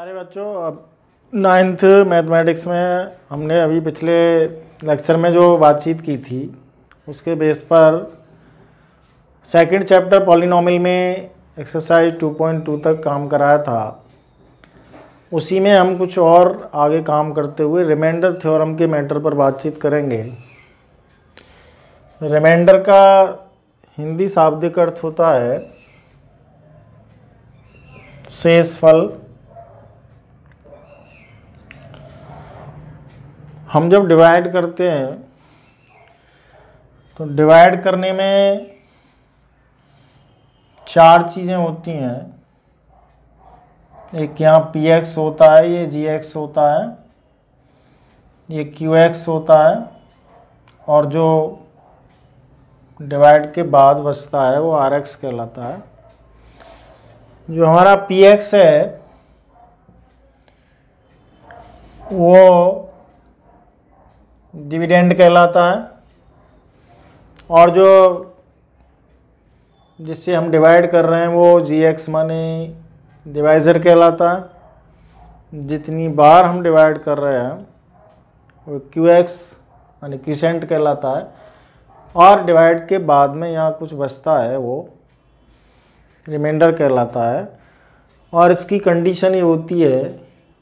प्यारे बच्चों, अब नाइन्थ मैथमेटिक्स में हमने अभी पिछले लेक्चर में जो बातचीत की थी उसके बेस पर सेकंड चैप्टर पॉलिनॉमियल में एक्सरसाइज 2.2 तक काम कराया था। उसी में हम कुछ और आगे काम करते हुए रिमाइंडर थ्योरम के मैटर पर बातचीत करेंगे। रिमाइंडर का हिंदी शाब्दिक अर्थ होता है शेषफल। हम जब डिवाइड करते हैं तो डिवाइड करने में चार चीज़ें होती हैं। एक यहाँ px होता है, ये gx होता है, ये qx होता है और जो डिवाइड के बाद बचता है वो rx कहलाता है। जो हमारा px है वो डिविडेंड कहलाता है और जो जिससे हम डिवाइड कर रहे हैं वो gx माने डिवाइज़र कहलाता है। जितनी बार हम डिवाइड कर रहे हैं वो qx माने क्विसेंट कहलाता है और डिवाइड के बाद में यहाँ कुछ बचता है वो रिमाइंडर कहलाता है। और इसकी कंडीशन ये होती है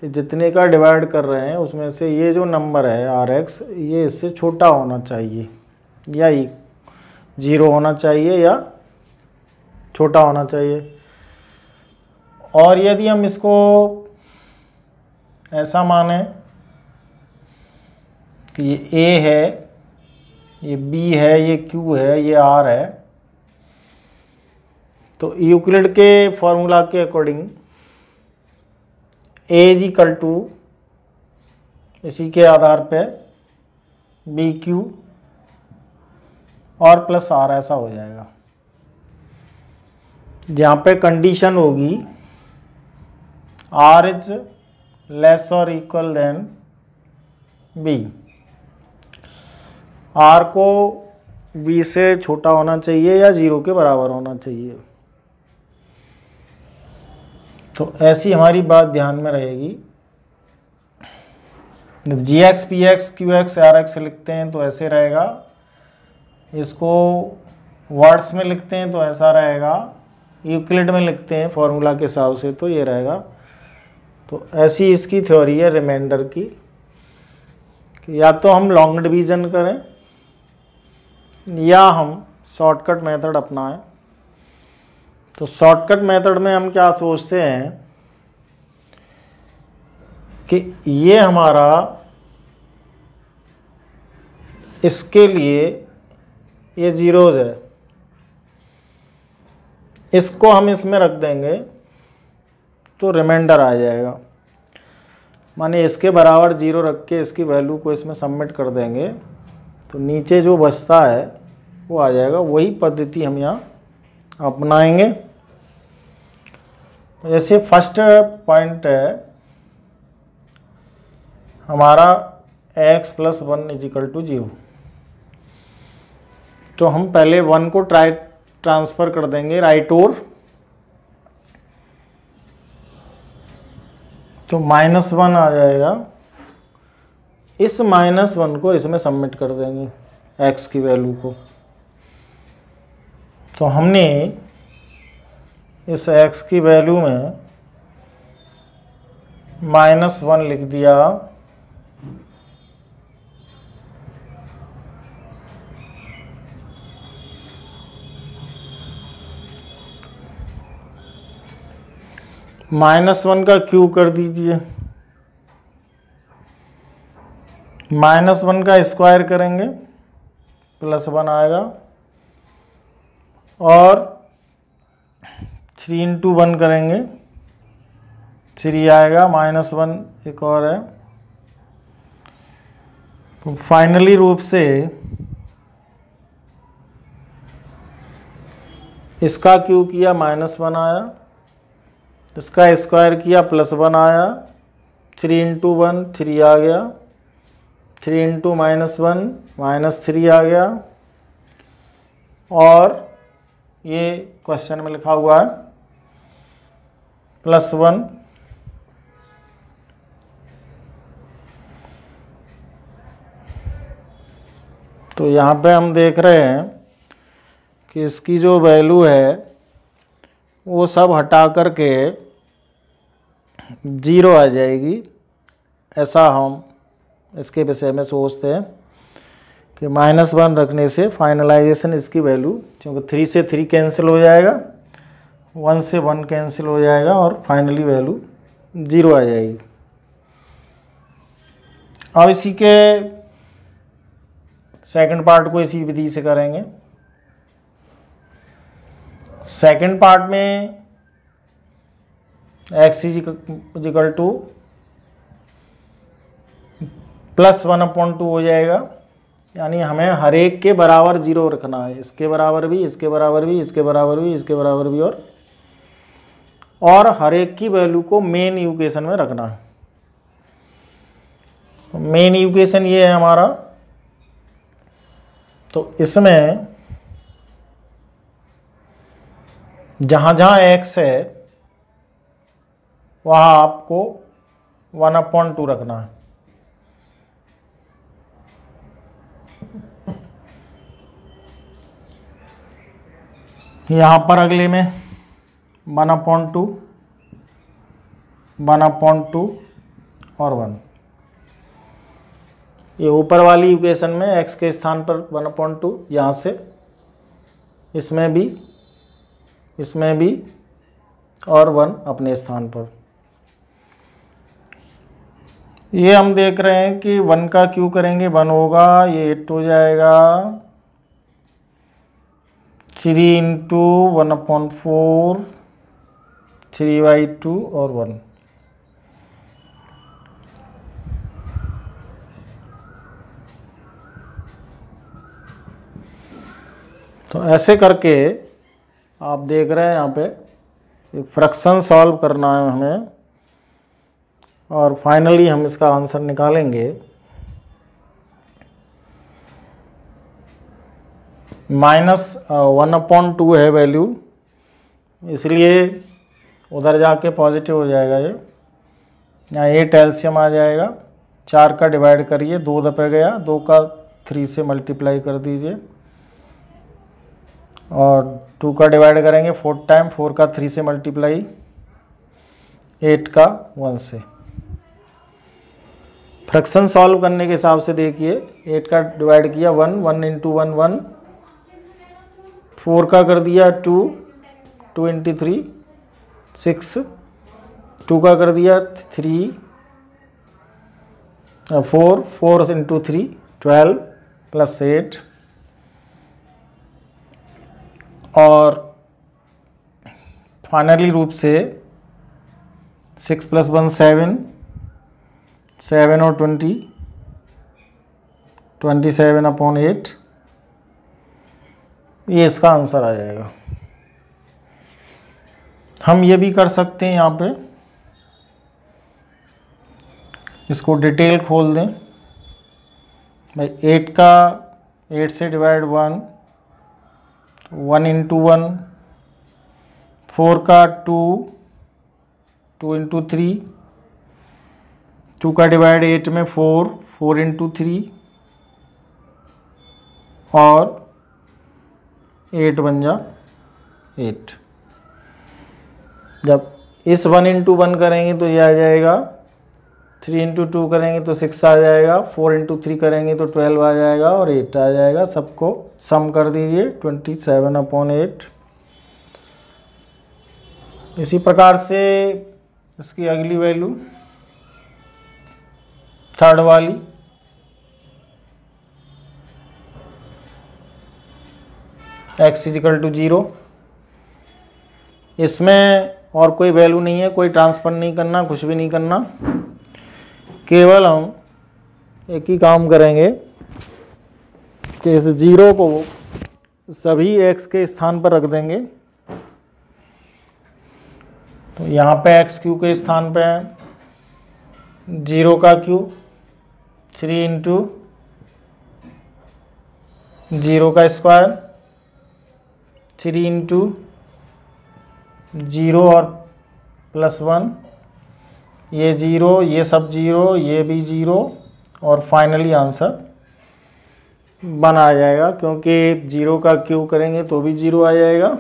कि जितने का डिवाइड कर रहे हैं उसमें से ये जो नंबर है rx ये इससे छोटा होना चाहिए या 0 होना चाहिए या छोटा होना चाहिए। और यदि हम इसको ऐसा माने कि ये a है, ये b है, ये q है, ये r है, तो यूक्लिड के फॉर्मूला के according a is equal to इसी के आधार पे बी क्यू और प्लस आर ऐसा हो जाएगा, जहाँ पे कंडीशन होगी आर इज लेस और इक्वल देन बी। आर को बी से छोटा होना चाहिए या 0 के बराबर होना चाहिए। तो ऐसी हमारी बात ध्यान में रहेगी। gx px qx rx लिखते हैं तो ऐसे रहेगा, इसको वर्ड्स में लिखते हैं तो ऐसा रहेगा, यूक्लिड में लिखते हैं फॉर्मूला के हिसाब से तो ये रहेगा। तो ऐसी इसकी थ्योरी है रिमाइंडर की कि या तो हम लॉन्ग डिवीज़न करें या हम शॉर्टकट मेथड अपनाएं। तो शॉर्टकट मेथड में हम क्या सोचते हैं कि ये हमारा इसके लिए ये जीरोज़ है, इसको हम इसमें रख देंगे तो रिमाइंडर आ जाएगा। माने इसके बराबर 0 रख के इसकी वैल्यू को इसमें सबमिट कर देंगे तो नीचे जो बचता है वो आ जाएगा। वही पद्धति हम यहाँ अपनाएंगे। जैसे फर्स्ट पॉइंट है हमारा x + 1 = 0, तो हम पहले 1 को ट्रांसफ़र कर देंगे राइट ओर, तो -1 आ जाएगा। इस -1 को इसमें सबमिट कर देंगे x की वैल्यू को। तो हमने इस x की वैल्यू में -1 लिख दिया। -1 का क्यूब कर दीजिए, -1 का स्क्वायर करेंगे +1 आएगा और 3 × 1 करेंगे 3 आएगा, -1 एक और है। तो फाइनली रूप से इसका क्यूब किया -1 आया, इसका स्क्वायर किया +1 आया, 3 × 1 3 आ गया, 3 × -1 -3 आ गया और ये क्वेश्चन में लिखा हुआ है +1 तो यहाँ पे हम देख रहे हैं कि इसकी जो वैल्यू है वो सब हटा करके 0 आ जाएगी। ऐसा हम इसके विषय में सोचते हैं कि -1 रखने से फाइनलाइजेशन इसकी वैल्यू, क्योंकि 3 से 3 कैंसिल हो जाएगा, 1 से 1 कैंसिल हो जाएगा और फाइनली वैल्यू 0 आ जाएगी। अब इसी के सेकंड पार्ट को इसी विधि से करेंगे। सेकंड पार्ट में x इजिकल टू +1/2 हो जाएगा, यानी हमें हर एक के बराबर 0 रखना है। इसके बराबर भी, इसके बराबर भी, इसके बराबर भी, इसके बराबर भी, और हर एक की वैल्यू को मेन इक्वेशन में रखना है। मेन इक्वेशन ये है हमारा। तो इसमें जहाँ जहाँ x है वहाँ आपको 1/2 रखना है। यहाँ पर अगले में 1/2, 1/2 और 1। ये ऊपर वाली इक्वेशन में x के स्थान पर 1/2, यहाँ से इसमें भी, इसमें भी, और 1 अपने स्थान पर। ये हम देख रहे हैं कि 1 का क्यू करेंगे 1 होगा, ये 8 हो जाएगा। 3 × 1/4, 3/2 और 1। तो ऐसे करके आप देख रहे हैं यहाँ पे फ्रैक्शन सॉल्व करना है हमें, और फाइनली हम इसका आंसर निकालेंगे। -1/2 है वैल्यू, इसलिए उधर जाके पॉजिटिव हो जाएगा। ये यहाँ 8 एलसीएम आ जाएगा। 4 का डिवाइड करिए, 2 दफे गया, 2 का 3 से मल्टीप्लाई कर दीजिए, और 2 का डिवाइड करेंगे 4 टाइम, 4 का 3 से मल्टीप्लाई, 8 का 1 से। फ्रैक्शन सॉल्व करने के हिसाब से देखिए, 8 का डिवाइड किया 1, 1 × 1 1, 4 का कर दिया 2, 2 × 3 6, 2 का कर दिया 3, 4, 4 × 3 12 + 8, और फाइनली रूप से 6 + 1 7, 7 और 20, 27/8, ये इसका आंसर आ जाएगा। हम ये भी कर सकते हैं, यहाँ पे इसको डिटेल खोल दें भाई। 8 का 8 से डिवाइड 1, 1 × 1, 4 का 2, 2 × 3, 2 का डिवाइड 8 में 4, 4 × 3, और 8 बन जा 8। जब इस 1 × 1 करेंगे तो ये आ जाएगा, 3 × 2 करेंगे तो 6 आ जाएगा, 4 × 3 करेंगे तो 12 आ जाएगा, और 8 आ जाएगा। सबको सम कर दीजिए, 27/8। इसी प्रकार से इसकी अगली वैल्यू थर्ड वाली, x = 0। इसमें और कोई वैल्यू नहीं है, कोई ट्रांसफर नहीं करना, कुछ भी नहीं करना। केवल हम एक ही काम करेंगे कि इस 0 को सभी x के स्थान पर रख देंगे। तो यहाँ पे x³ के स्थान पे है 0 का क्यूब, 3 × 0 का स्क्वायर, 3 × 0 और +1, ये 0, ये सब 0, ये भी 0, और फाइनली आंसर 1 आ जाएगा, क्योंकि 0 का क्यूब करेंगे तो भी 0 आ जाएगा,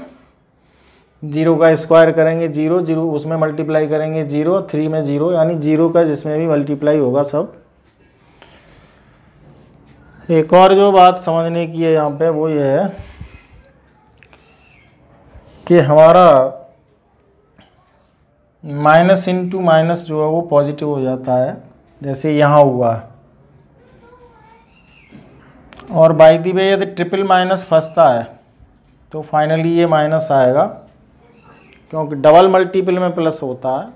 0 का स्क्वायर करेंगे 0, 0 उसमें मल्टीप्लाई करेंगे 0, 3 में 0, यानी 0 का जिसमें भी मल्टीप्लाई होगा सब। एक और जो बात समझने की है यहाँ पे वो ये है कि हमारा माइनस इंटू माइनस जो है वो पॉजिटिव हो जाता है, जैसे यहाँ हुआ। और बाय द वे यदि ट्रिपल माइनस फंसता है तो फाइनली ये माइनस आएगा, क्योंकि डबल मल्टीपल में प्लस होता है,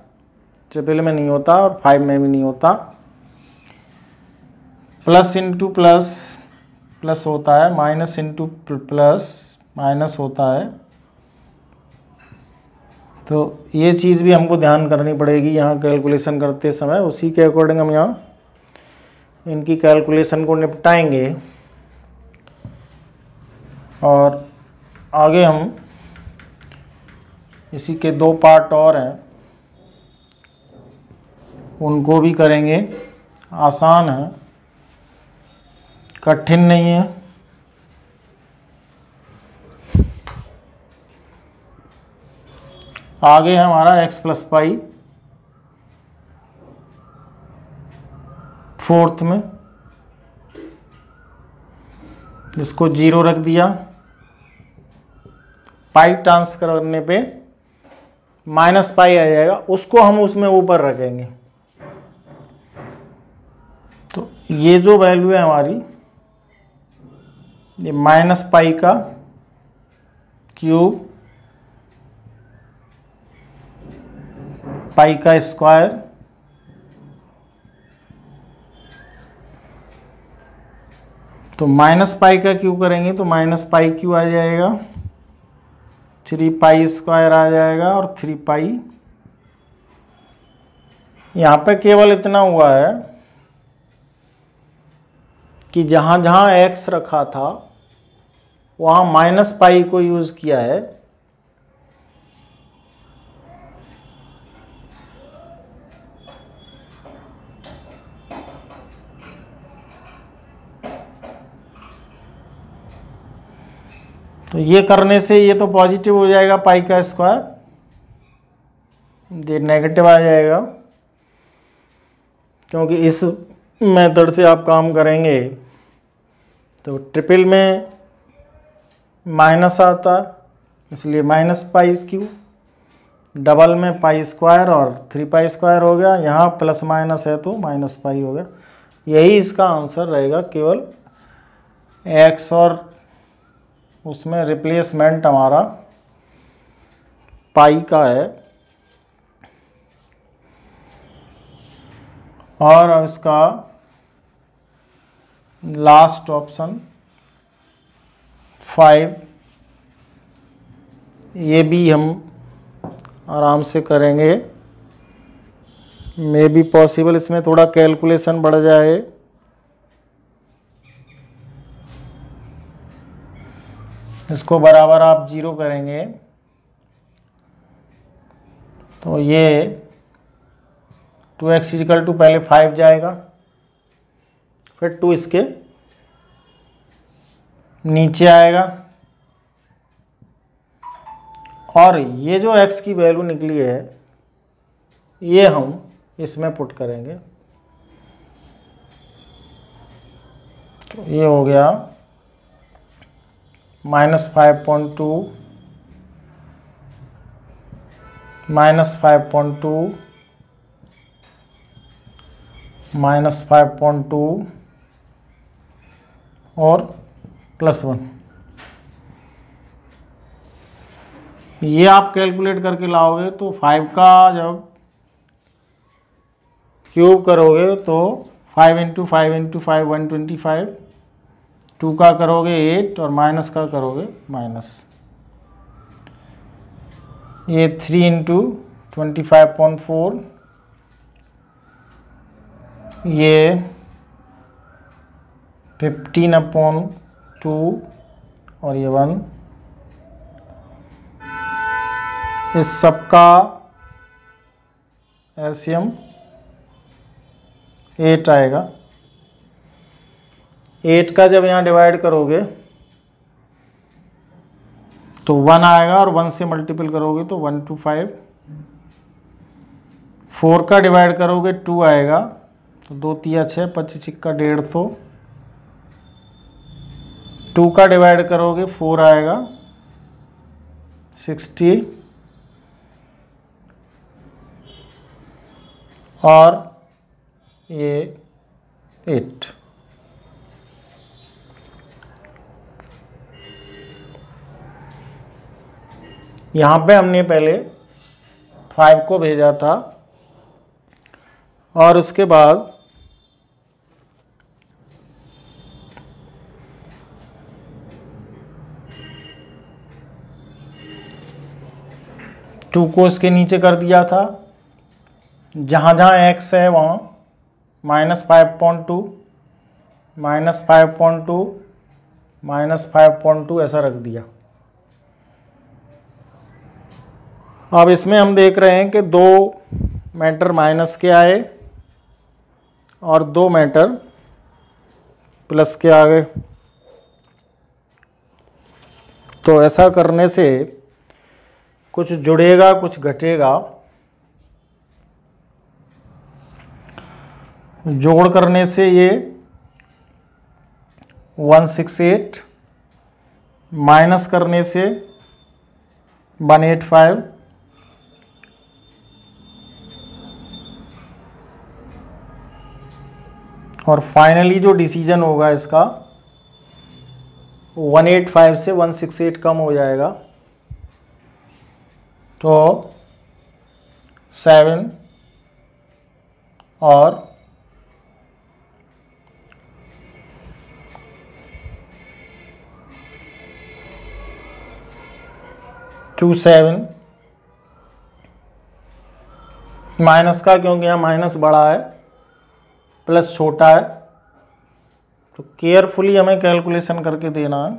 ट्रिपल में नहीं होता और 5 में भी नहीं होता। प्लस इंटू प्लस प्लस होता है, माइनस इंटू प्लस माइनस होता है। तो ये चीज़ भी हमको ध्यान करनी पड़ेगी यहाँ कैलकुलेशन करते समय। उसी के अकॉर्डिंग हम यहाँ इनकी कैलकुलेशन को निपटाएंगे और आगे हम इसी के 2 पार्ट और हैं उनको भी करेंगे। आसान है, कठिन नहीं है। आगे है हमारा x प्लस पाई 4th में, जिसको 0 रख दिया। पाई ट्रांसफर करने पे माइनस पाई आ जाएगा, उसको हम उसमें ऊपर रखेंगे। तो ये जो वैल्यू है हमारी, ये माइनस पाई का क्यूब पाई का स्क्वायर तो माइनस पाई का क्यूब करेंगे तो माइनस पाई क्यू आ जाएगा, 3 पाई स्क्वायर आ जाएगा और 3 पाई। यहाँ पे केवल इतना हुआ है कि जहाँ जहाँ x रखा था वहाँ माइनस पाई को यूज़ किया है। तो ये करने से ये तो पॉजिटिव हो जाएगा पाई का स्क्वायर, ये नेगेटिव आ जाएगा, क्योंकि इस मेथड से आप काम करेंगे तो ट्रिपल में माइनस आता, इसलिए माइनस पाई क्यू, डबल में पाई स्क्वायर और 3 पाई स्क्वायर हो गया। यहाँ प्लस माइनस है तो माइनस पाई हो गया। यही इसका आंसर रहेगा, केवल x और उसमें रिप्लेसमेंट हमारा पाई का है। और अब इसका लास्ट ऑप्शन 5, ये भी हम आराम से करेंगे। मे बी पॉसिबल इसमें थोड़ा कैलकुलेशन बढ़ जाए, इसको बराबर आप 0 करेंगे तो ये 2x इक्वल टू पहले 5 जाएगा, फिर 2 इसके नीचे आएगा, और ये जो x की वैल्यू निकली है ये हम इसमें पुट करेंगे। तो ये हो गया -5.2 -5.2 -5.2 और +1। ये आप कैलकुलेट करके लाओगे तो 5 का जब क्यूब करोगे तो 5 × 5 × 5 125, 2 का करोगे 8 और माइनस का करोगे माइनस। ये 3 × 25.4, ये 15/2 और ये 1। इस सब का एलसीएम 8 आएगा। 8 का जब यहाँ डिवाइड करोगे तो 1 आएगा और 1 से मल्टीपल करोगे तो 1 2 5। 4 का डिवाइड करोगे 2 आएगा, तो 2 3 6, 25 का 150। 2 का डिवाइड करोगे 4 आएगा, 60। और ये 8। यहाँ पे हमने पहले 5 को भेजा था और उसके बाद टू को इसके नीचे कर दिया था। जहाँ जहाँ x है वहाँ -5.2 -5.2 -5.2 ऐसा रख दिया। अब इसमें हम देख रहे हैं कि 2 मैटर माइनस के आए और 2 मैटर प्लस के आ गए। तो ऐसा करने से कुछ जुड़ेगा कुछ घटेगा। जोड़ करने से ये 168, माइनस करने से 185, और फाइनली जो डिसीजन होगा इसका 185 से 168 कम हो जाएगा, तो 7 और 27 माइनस का, क्योंकि यहाँ माइनस बड़ा है प्लस छोटा है, तो केयरफुली हमें कैलकुलेशन करके देना है।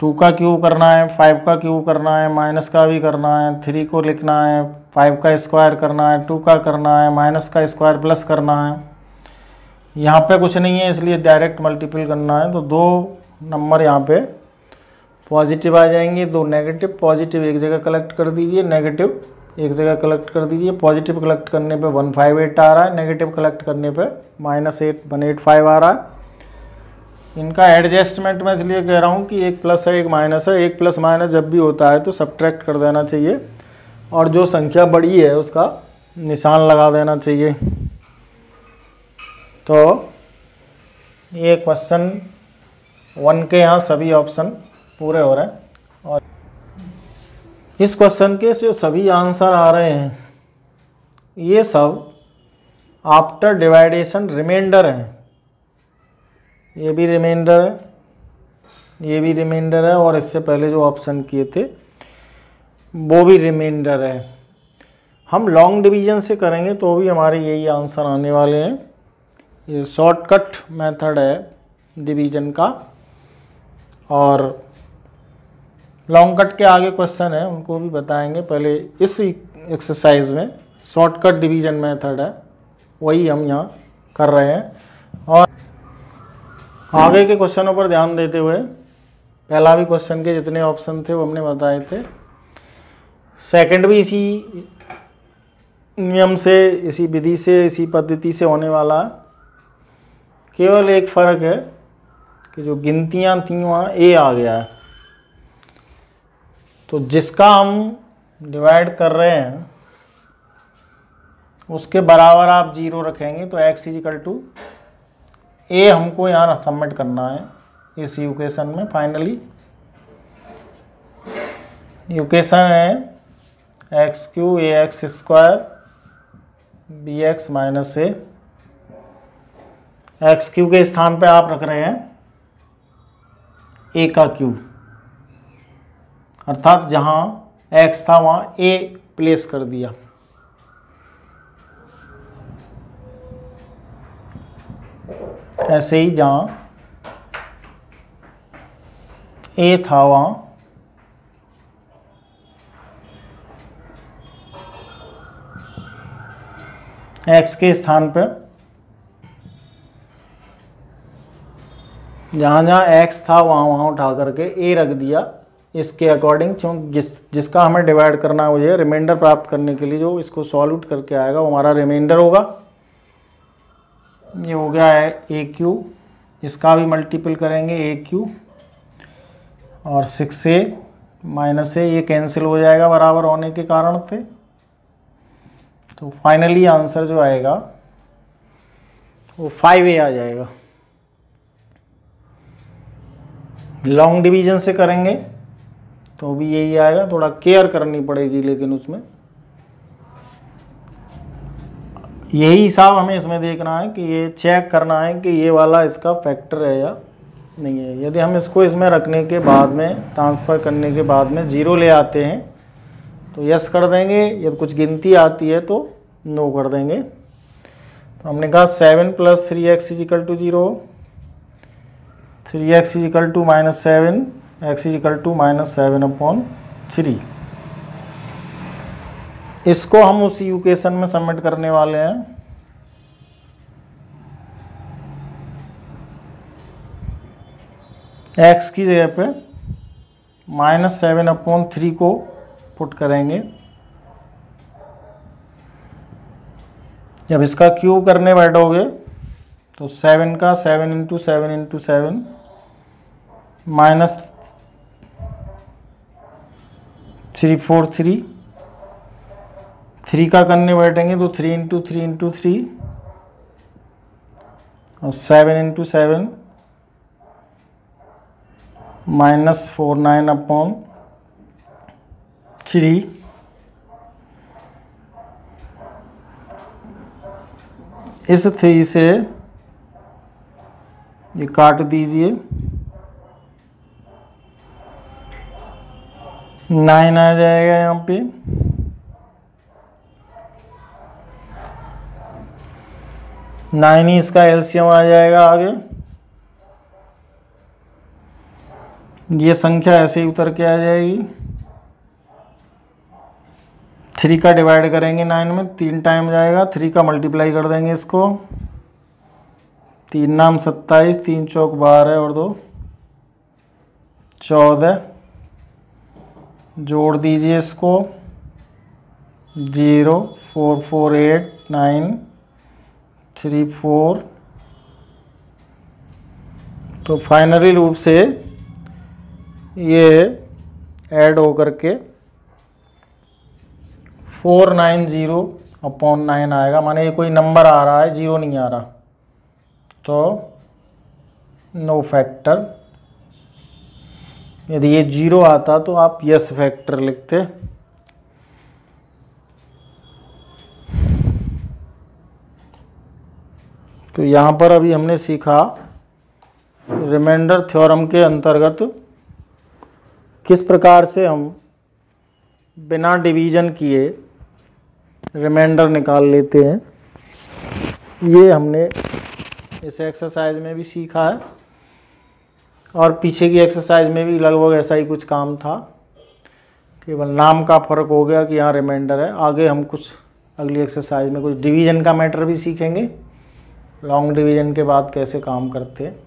2 का क्यूब करना है, 5 का क्यूब करना है, माइनस का भी करना है, 3 को लिखना है, 5 का स्क्वायर करना है, 2 का करना है, माइनस का स्क्वायर प्लस करना है। यहाँ पे कुछ नहीं है इसलिए डायरेक्ट मल्टीपल करना है, तो 2 नंबर यहाँ पे पॉजिटिव आ जाएंगे, 2 नेगेटिव। पॉजिटिव एक जगह कलेक्ट कर दीजिए, नेगेटिव एक जगह कलेक्ट कर दीजिए। पॉजिटिव कलेक्ट करने पे 158 आ रहा है, नेगेटिव कलेक्ट करने पे -8 185 आ रहा है। इनका एडजस्टमेंट मैं इसलिए कह रहा हूँ कि एक प्लस है एक माइनस है। एक प्लस माइनस जब भी होता है तो सब्ट्रैक्ट कर देना चाहिए और जो संख्या बड़ी है उसका निशान लगा देना चाहिए। तो ये क्वेश्चन 1 के यहाँ सभी ऑप्शन पूरे हो रहे हैं और इस क्वेश्चन के जो सभी आंसर आ रहे हैं ये सब आफ्टर डिवाइडेशन रिमाइंडर हैं। ये भी रिमाइंडर है, ये भी रिमाइंडर है और इससे पहले जो ऑप्शन किए थे वो भी रिमाइंडर है। हम लॉन्ग डिवीजन से करेंगे तो भी हमारे यही आंसर आने वाले हैं। ये शॉर्टकट मेथड है डिवीजन का और लॉन्ग कट के आगे क्वेश्चन है उनको भी बताएंगे। पहले इस एक्सरसाइज में शॉर्टकट डिवीजन मेथड है वही हम यहाँ कर रहे हैं और आगे के क्वेश्चनों पर ध्यान देते हुए पहला भी क्वेश्चन के जितने ऑप्शन थे वो हमने बताए थे, सेकंड भी इसी नियम से, इसी विधि से, इसी पद्धति से होने वाला है। केवल एक फ़र्क है कि जो गिनतियाँ थी वहाँ ए आ गया है, तो जिसका हम डिवाइड कर रहे हैं उसके बराबर आप 0 रखेंगे तो x = a हमको यहाँ सबमिट करना है इस इक्वेशन में। फाइनली इक्वेशन है x³ ax² bx - a। x³ के स्थान पे आप रख रहे हैं a का क्यूब, अर्थात जहाँ x था वहाँ a प्लेस कर दिया। ऐसे ही जहाँ a था वहाँ x के स्थान पर जहाँ जहाँ x था वहाँ वहाँ उठा करके a रख दिया इसके अकॉर्डिंग, क्योंकि जिसका हमें डिवाइड करना है मुझे रिमाइंडर प्राप्त करने के लिए, जो इसको सॉल्व करके आएगा वो हमारा रिमाइंडर होगा। ये हो गया है ए क्यू, इसका भी मल्टीपल करेंगे ए क्यू और 6a माइनस ए, ये कैंसिल हो जाएगा बराबर होने के कारण से। तो फाइनली आंसर जो आएगा वो 5a आ जाएगा। लॉन्ग डिवीजन से करेंगे तो भी यही आएगा, थोड़ा केयर करनी पड़ेगी लेकिन उसमें। यही हिसाब हमें इसमें देखना है कि ये चेक करना है कि ये वाला इसका फैक्टर है या नहीं है। यदि हम इसको इसमें रखने के बाद में, ट्रांसफ़र करने के बाद में 0 ले आते हैं तो यस कर देंगे, यदि कुछ गिनती आती है तो नो कर देंगे। तो हमने कहा 7 + 3x = 0, 3x = -7, x = -7/3। इसको हम उस इक्वेशन में सबमिट करने वाले हैं। x की जगह पे -7/3 को पुट करेंगे। जब इसका क्यूब करने बैठोगे तो 7 का 7 × 7 × 7 -343, 3 का करने बैठेंगे तो 3 × 3 × 3 और 7 × 7 -49/3। इस 3 से ये काट दीजिए, 9 आ जाएगा यहाँ पे। नाइन ही इसका एलसीएम आ जाएगा आगे। ये संख्या ऐसे ही उतर के आ जाएगी। 3 का डिवाइड करेंगे 9 में, 3 टाइम जाएगा, 3 का मल्टीप्लाई कर देंगे इसको, 3 नाम 27, 3 चौक 12 और 2 14। जोड़ दीजिए इसको, 0 4 4 8 9 3 4। तो फाइनली रूप से ये ऐड होकर के 490/9 आएगा। माने ये कोई नंबर आ रहा है, 0 नहीं आ रहा, तो नो फैक्टर। यदि ये 0 आता तो आप यस फैक्टर लिखते। तो यहाँ पर अभी हमने सीखा रिमाइंडर थ्योरम के अंतर्गत किस प्रकार से हम बिना डिवीजन किए रिमाइंडर निकाल लेते हैं। ये हमने इस एक्सरसाइज में भी सीखा है और पीछे की एक्सरसाइज में भी लगभग ऐसा ही कुछ काम था, केवल नाम का फ़र्क हो गया कि यहाँ रिमाइंडर है। आगे हम कुछ अगली एक्सरसाइज में कुछ डिवीजन का मैटर भी सीखेंगे, लॉन्ग डिवीजन के बाद कैसे काम करते हैं।